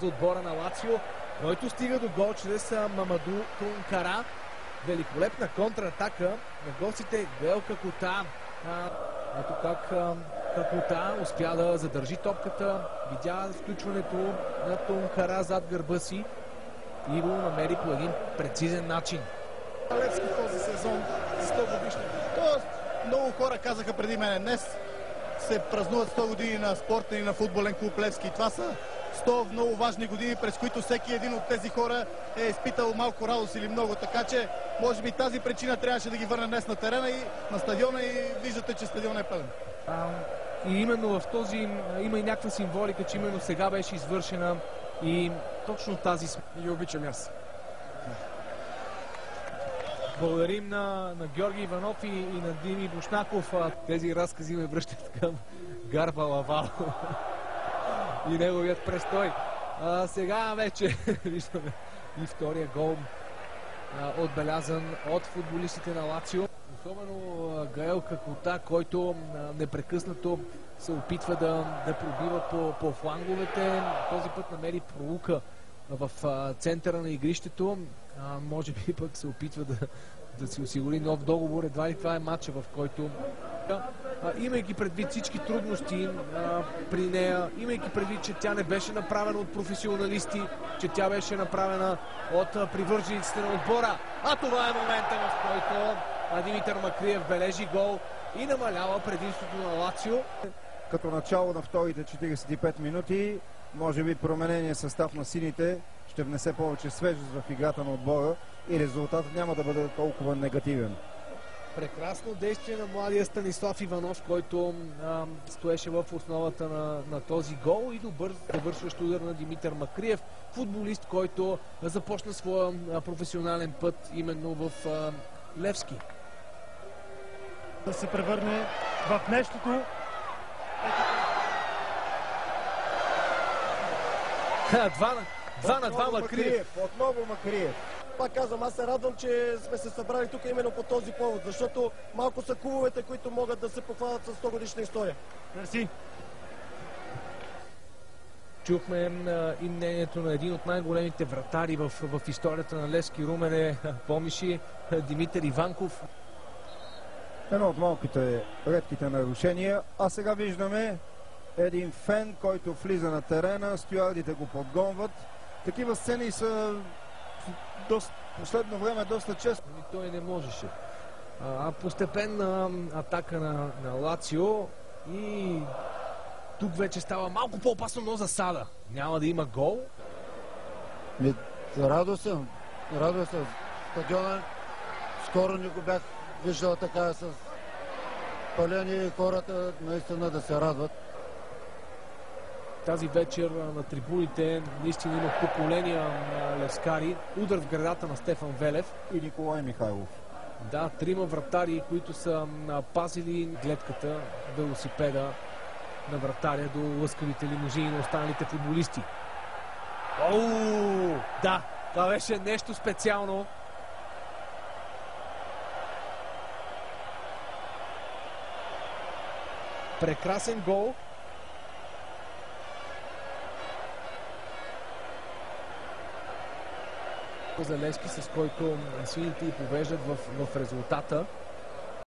За отбора на Лацио, който стига до гол чрез Мамаду Тункара. Великолепна контратака на гостите. Гаел Какута. Ето как Какута успя да задържи топката. Видя включването на Тункара зад гърба си и го намери по един прецизен начин. Левски този сезон за 100 годишни. Тоест, много хора казаха преди мене, днес се празнуват 100 години на спортен и на футболен клуб Левски. Това са 100 много важни години, през които всеки един от тези хора е изпитал малко радост или много. Така че, може би тази причина трябваше да ги върне днес на терена и на стадиона, и виждате, че стадион е пълен. И именно в този има и някаква символика, че именно сега беше извършена и точно тази. И обичам аз. Благодарим на Георги Иванов и на Дими Бушнаков. Тези разкази ме връщат към Гарба Лавал и неговият престой. Сега вече виждаме и втория гол, отбелязан от футболистите на Лацио. Особено Гаел Какута, който непрекъснато се опитва да пробива по фланговете. Този път намери пролука в центъра на игрището. Може би пък се опитва да си осигури нов договор. Едва ли това е матча, в който имайки предвид всички трудности при нея, имайки предвид, че тя не беше направена от професионалисти, че тя беше направена от привържениците на отбора. А това е момента, в който Димитър Макриев бележи гол и намалява предимството на Лацио. Като начало на вторите 45 минути, може би променения състав на сините ще внесе повече свежест в играта на отбора и резултатът няма да бъде толкова негативен. Прекрасно действие на младия Станислав Иванов, който стоеше в основата на този гол, и добър завършващ удар на Димитър Макриев, футболист, който започна своя професионален път именно в Левски. Да се превърне в нещото. 2 на 2 Макриев. Отново Макриев. Пак казвам, аз се радвам, че сме се събрали тук именно по този повод, защото малко са клубовете, които могат да се похвалят с 100 годишна история. Мерси. Чухме и мнението на един от най-големите вратари в историята на Левски Румене, помниши, Димитър Иванков. Едно от малките редките нарушения, а сега виждаме един фен, който влиза на терена, стюардите го подгонват. Такива сцени са последно време доста често. Той не можеше. Постепенна атака на Лацио и тук вече става малко по-опасно, но засада. Няма да има гол. Радва се стадиона. Скоро не го бях виждал така с палени, хората наистина да се радват. Тази вечер на трибуните наистина има поколения на левскари. Удар в градата на Стефан Велев И Николай Михайлов. Да, трима вратари, които са пазили гледката, велосипеда на вратаря до лъскавите лимузини на останалите футболисти. Оу! Да, това беше нещо специално. Прекрасен гол. За Левски, с който сините и повеждат в резултата.